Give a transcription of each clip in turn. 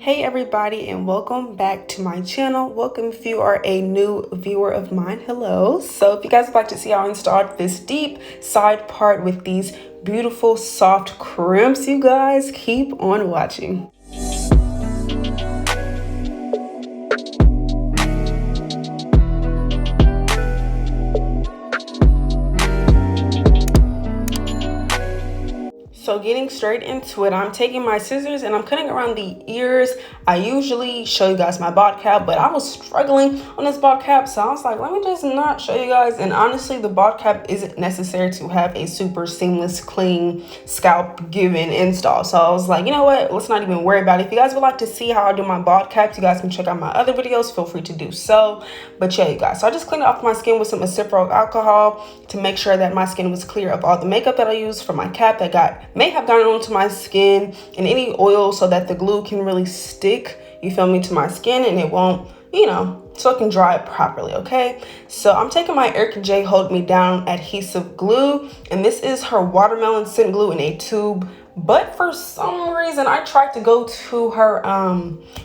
Hey everybody, and welcome back to my channel. Welcome if you are a new viewer of mine. Hello. So if you guys would like to see how I installed this deep side part with these beautiful soft crimps, you guys keep on watching. So getting straight into it, I'm taking my scissors and I'm cutting around the ears. I usually show you guys my bob cap, but I was struggling on this bob cap, so I was like, let me just not show you guys. And honestly, the bob cap isn't necessary to have a super seamless, clean, scalp given install. So I was like, you know what, let's not even worry about it. If you guys would like to see how I do my bob caps, you guys can check out my other videos. Feel free to do so. But yeah, you guys, so I just cleaned off my skin with some acetic alcohol to make sure that my skin was clear of all the makeup that I used for my cap that may have gotten onto my skin and any oil, so that the glue can really stick, you feel me, to my skin and it won't, so it can dry it properly. Okay, so I'm taking my Erica J Hold Me Down adhesive glue, and this is her watermelon scent glue in a tube. But for some reason, I tried to go to her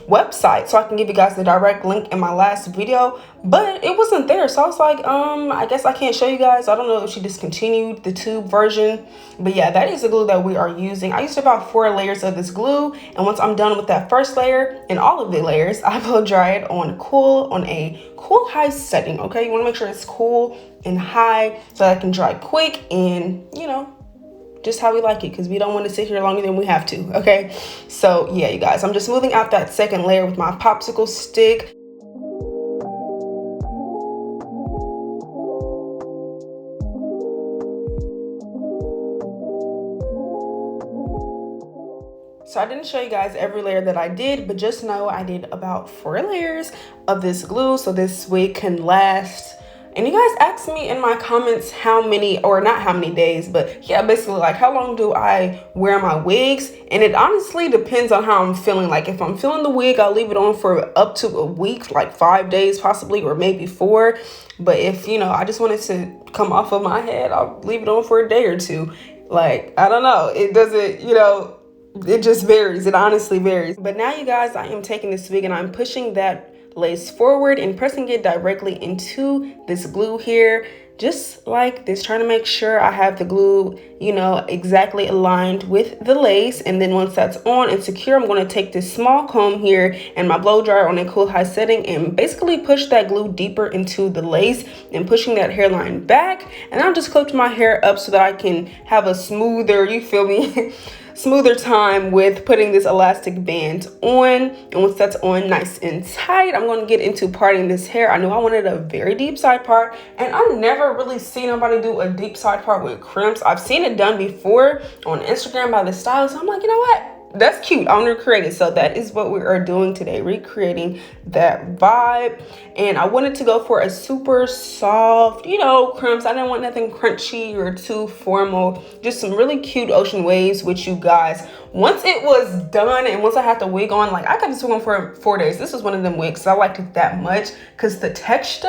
website so I can give you guys the direct link in my last video, but it wasn't there. So I was like, I guess I can't show you guys. I don't know if she discontinued the tube version, but yeah, that is the glue that we are using. I used about 4 layers of this glue, and once I'm done with that first layer and all of the layers, I will dry it on a cool high setting. Okay, you want to make sure it's cool and high so that it can dry quick and just how we like it, because we don't want to sit here longer than we have to. Okay, so yeah, you guys, I'm just moving out that second layer with my popsicle stick. So I didn't show you guys every layer that I did, but just know I did about 4 layers of this glue so this wig can last. And you guys asked me in my comments how many, or not how many days, but yeah, basically like how long do I wear my wigs? And it honestly depends on how I'm feeling. Like if I'm feeling the wig, I'll leave it on for up to a week, like 5 days possibly, or maybe 4. But if, I just want it to come off of my head, I'll leave it on for a day or 2. Like, I don't know. It doesn't, it just varies. It honestly varies. But now, you guys, I am taking this wig and I'm pushing that lace forward and pressing it directly into this glue here, just like this, trying to make sure I have the glue, exactly aligned with the lace. And then once that's on and secure, I'm going to take this small comb here and my blow dryer on a cool high setting and basically push that glue deeper into the lace and pushing that hairline back. And I'll just clip my hair up so that I can have a smoother, you feel me, smoother time with putting this elastic band on. And once that's on nice and tight, I'm going to get into parting this hair. I know I wanted a very deep side part, and I've never really seen nobody do a deep side part with crimps. I've seen it done before on Instagram by the stylist. I'm like, you know what? That's cute. I want to recreate it. So that is what we are doing today, recreating that vibe. And I wanted to go for a super soft, crimps. I didn't want nothing crunchy or too formal. Just some really cute ocean waves, which you guys, once it was done and once I had the wig on, like I got this wig on for 4 days. This was one of them wigs. I liked it that much because the texture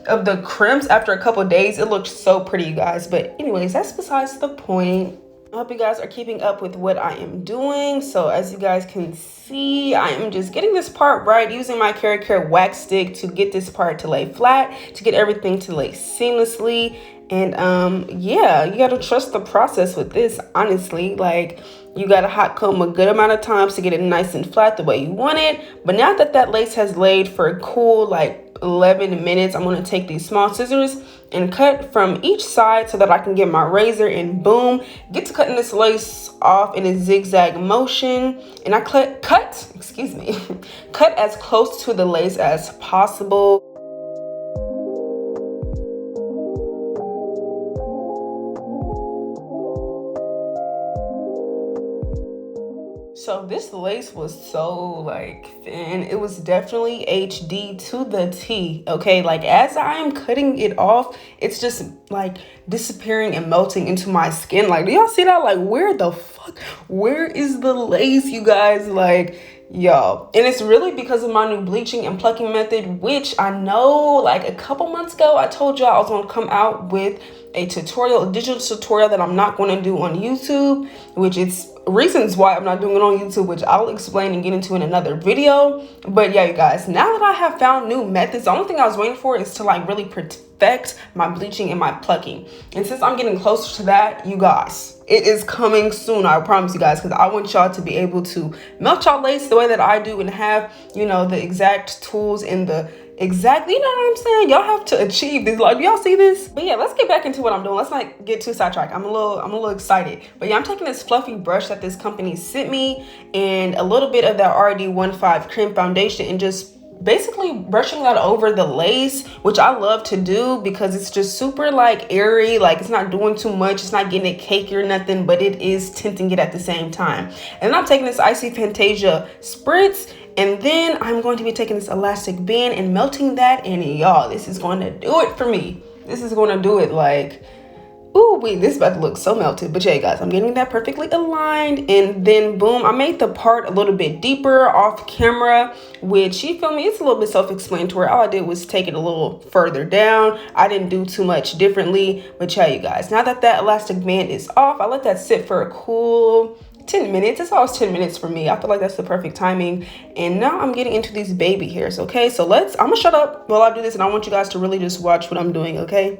of the crimps after a couple of days, it looked so pretty, you guys. But anyways, that's besides the point. I hope you guys are keeping up with what I am doing. So as you guys can see, I am just getting this part right, using my Care wax stick to get this part to lay flat, to get everything to lay seamlessly. And yeah, you gotta trust the process with this, honestly. Like, you gotta hot comb a good amount of times to get it nice and flat the way you want it. But now that that lace has laid for a cool like 11 minutes, I'm going to take these small scissors and cut from each side so that I can get my razor and boom, get to cutting this lace off in a zigzag motion. And I cut as close to the lace as possible. So this lace was so like thin. It was definitely HD to the T. Okay, like as I am cutting it off, it's just like disappearing and melting into my skin. Like, do y'all see that? Like, where is the lace, you guys? Like, y'all. And it's really because of my new bleaching and plucking method, which I know like a couple months ago I told y'all I was gonna come out with a digital tutorial that I'm not going to do on YouTube, which it's reasons why I'm not doing it on YouTube, which I'll explain and get into in another video. But yeah, you guys, now that I have found new methods, the only thing I was waiting for is to like really perfect my bleaching and my plucking. And since I'm getting closer to that, you guys, it is coming soon, I promise you guys, because I want y'all to be able to melt y'all lace the way that I do and have, you know, the exact tools and the exactly, you know what I'm saying? Y'all have to achieve this. Like, do y'all see this? But yeah, let's get back into what I'm doing. Let's not get too sidetracked. I'm a little excited. But yeah, I'm taking this fluffy brush that this company sent me and a little bit of that RD15 Crimp foundation and just basically brushing that over the lace, which I love to do because it's just super like airy, like it's not doing too much, it's not getting it cakey or nothing, but it is tinting it at the same time. And then I'm taking this Icy Fantasia spritz, and then I'm going to be taking this elastic band and melting that, and y'all, this is going to do it for me. This is going to do it like, ooh, wait, this is about to look so melted. But yeah, guys, I'm getting that perfectly aligned, and then boom, I made the part a little bit deeper off camera, which, you feel me, it's a little bit self-explanatory. All I did was take it a little further down. I didn't do too much differently. But yeah, you guys, now that that elastic band is off, I let that sit for a cool 10 minutes. It's always 10 minutes for me. I feel like that's the perfect timing. And now I'm getting into these baby hairs. Okay, so I'm gonna shut up while I do this, and I want you guys to really just watch what I'm doing. Okay.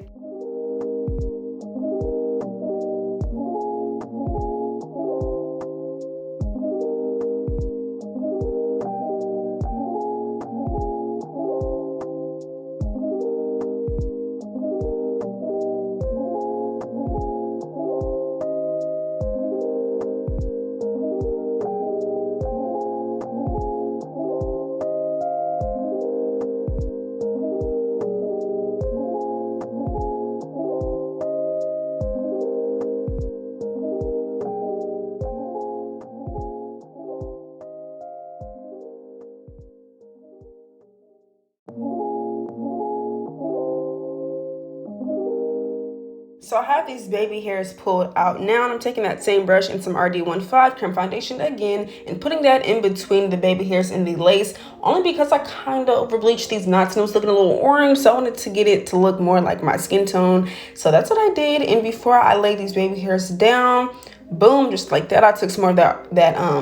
So I have these baby hairs pulled out now, and I'm taking that same brush and some RD15 Crimp foundation again and putting that in between the baby hairs and the lace, only because I kind of over bleached these knots and it was looking a little orange, so I wanted to get it to look more like my skin tone. So that's what I did. And before I laid these baby hairs down, boom, just like that, I took some more of that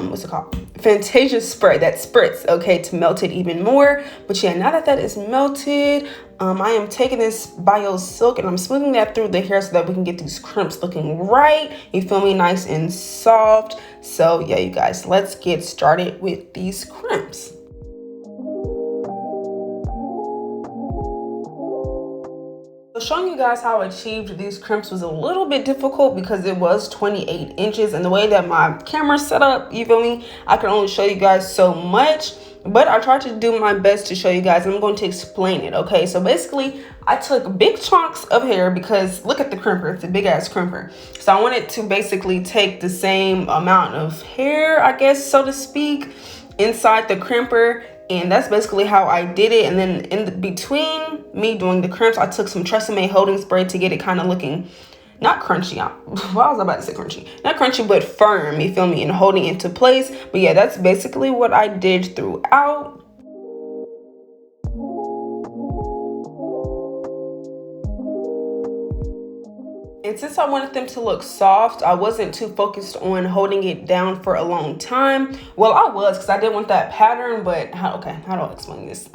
what's it called, Fantasia spray, that spritz, okay, to melt it even more. But yeah, now that that is melted, I am taking this Bio Silk and I'm smoothing that through the hair so that we can get these crimps looking right, you feel me, nice and soft. So yeah, you guys, let's get started with these crimps. Showing you guys how I achieved these crimps was a little bit difficult because it was 28 inches, and the way that my camera's set up, you feel me, I can only show you guys so much, but I tried to do my best to show you guys, and I'm going to explain it. Okay, so basically I took big chunks of hair because look at the crimper, it's a big ass crimper. So I wanted to basically take the same amount of hair, I guess, so to speak, inside the crimper. And that's basically how I did it. And then between me doing the crimps, I took some Tresemme holding spray to get it kind of looking not crunchy. Why was I about to say crunchy? Not crunchy, but firm, you feel me, and holding it into place. But yeah, that's basically what I did throughout. And since I wanted them to look soft, I wasn't too focused on holding it down for a long time. Well, I was, because I didn't want that pattern, but how do I explain this?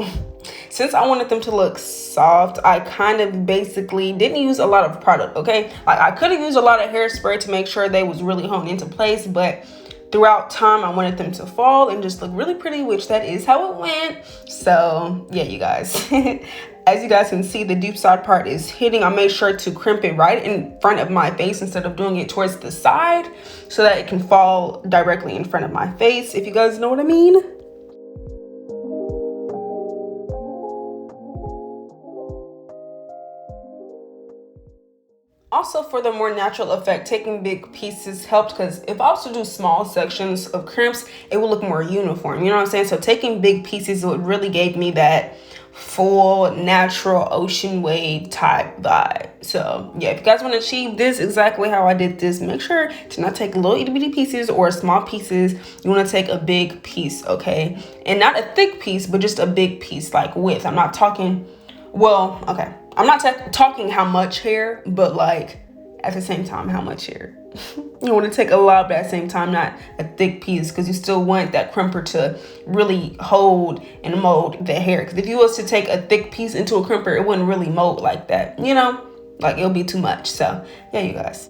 Since I wanted them to look soft, I kind of basically didn't use a lot of product, okay? Like, I could have used a lot of hairspray to make sure they was really honed into place, but throughout time, I wanted them to fall and just look really pretty, which that is how it went. So yeah, you guys. As you guys can see, the deep side part is hitting. I made sure to crimp it right in front of my face instead of doing it towards the side so that it can fall directly in front of my face, if you guys know what I mean. Also, for the more natural effect, taking big pieces helped, because if I was to do small sections of crimps, it would look more uniform, you know what I'm saying? So taking big pieces, it really gave me that full natural ocean wave type vibe. So yeah, if you guys want to achieve this exactly how I did this, make sure to not take little itty bitty pieces or small pieces. You want to take a big piece, okay? And not a thick piece, but just a big piece, like width. I'm not talking, well, okay, I'm not talking how much hair, but like at the same time, how much hair. You want to take a lot, but at the same time, not a thick piece, because you still want that crimper to really hold and mold the hair. Because if you was to take a thick piece into a crimper, it wouldn't really mold like that, you know, like it'll be too much. So yeah, you guys.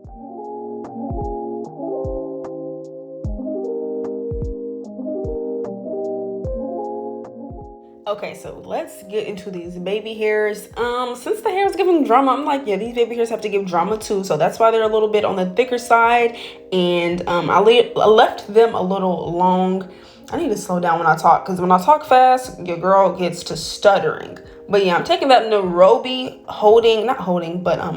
Okay, so let's get into these baby hairs. Since the hair is giving drama, I'm like, yeah, these baby hairs have to give drama too. So that's why they're a little bit on the thicker side. And I left them a little long. I need to slow down when I talk, because when I talk fast, your girl gets to stuttering. But yeah, I'm taking that Nairobi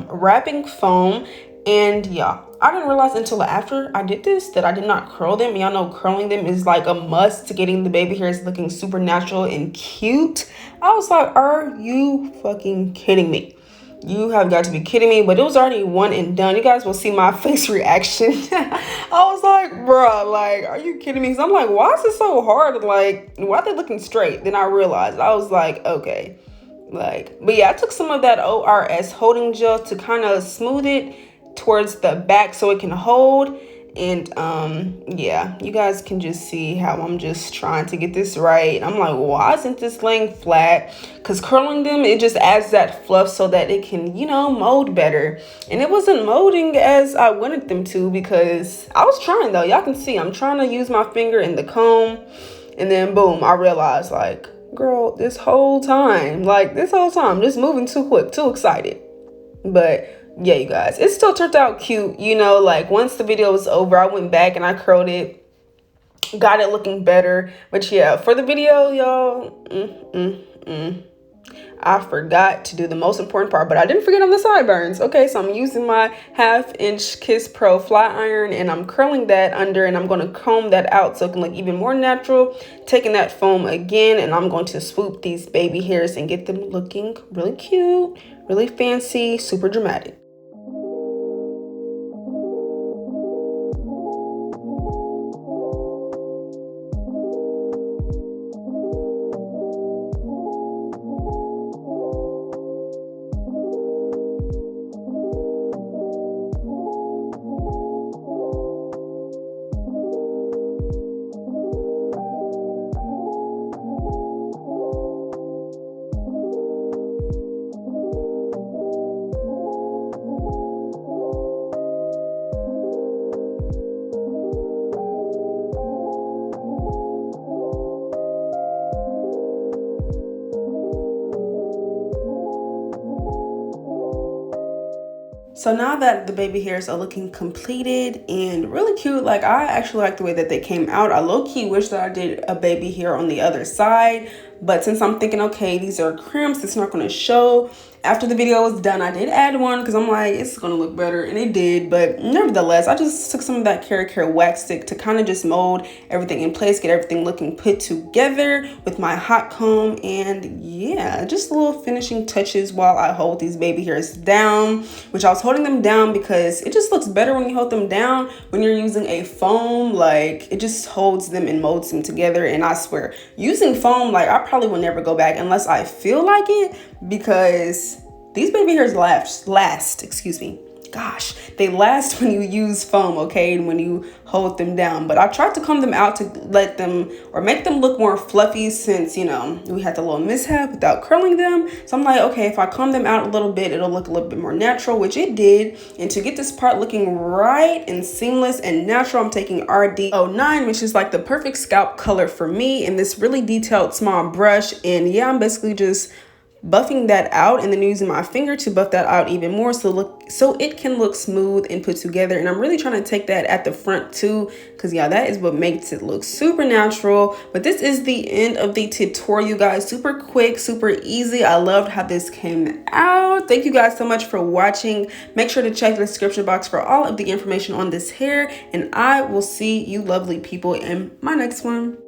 wrapping foam. And yeah, I didn't realize until after I did this that I did not curl them. Y'all know curling them is like a must to getting the baby hairs looking super natural and cute. I was like, are you fucking kidding me? You have got to be kidding me. But it was already one and done. You guys will see my face reaction. I was like, bruh, like, are you kidding me? Because I'm like, why is it so hard? Like, why are they looking straight? Then I realized, I was like, okay. Like, but yeah, I took some of that ORS holding gel to kind of smooth it towards the back so it can hold. And yeah, you guys can just see how I'm just trying to get this right. I'm like, why isn't this laying flat? Because curling them, it just adds that fluff so that it can, you know, mold better. And it wasn't molding as I wanted them to, because I was trying though. Y'all can see I'm trying to use my finger in the comb, and then boom, I realized, like, girl, this whole time, just moving too quick, too excited. But yeah, you guys, it still turned out cute. You know, like once the video was over, I went back and I curled it, got it looking better. But yeah, for the video, y'all, I forgot to do the most important part, but I didn't forget on the sideburns. Okay, so I'm using my 1/2" Kiss Pro flat iron, and I'm curling that under, and I'm going to comb that out so it can look even more natural. Taking that foam again, and I'm going to swoop these baby hairs and get them looking really cute, really fancy, super dramatic. So now that the baby hairs are looking completed and really cute, like I actually like the way that they came out. I low-key wish that I did a baby hair on the other side, but since I'm thinking, okay, these are crimps, it's not going to show. After the video was done, I did add one because I'm like, it's going to look better, and it did. But nevertheless, I just took some of that Care wax stick to kind of just mold everything in place, get everything looking put together with my hot comb. And yeah, just little finishing touches while I hold these baby hairs down, which I was holding them down because it just looks better when you hold them down. When you're using a foam, like it just holds them and molds them together. And I swear, using foam, like I probably will never go back unless I feel like it, because these baby hairs last, excuse me. Gosh, they last when you use foam, okay, and when you hold them down. But I tried to comb them out to let them or make them look more fluffy, since, you know, we had the little mishap without curling them. So I'm like, okay, if I comb them out a little bit, it'll look a little bit more natural, which it did. And to get this part looking right and seamless and natural, I'm taking RD09, which is like the perfect scalp color for me, and this really detailed small brush. And yeah, I'm basically just buffing that out and then using my finger to buff that out even more so it can look smooth and put together. And I'm really trying to take that at the front too, because yeah, that is what makes it look super natural. But this is the end of the tutorial, guys. Super quick, super easy. I loved how this came out. Thank you guys so much for watching. Make sure to check the description box for all of the information on this hair, and I will see you lovely people in my next one.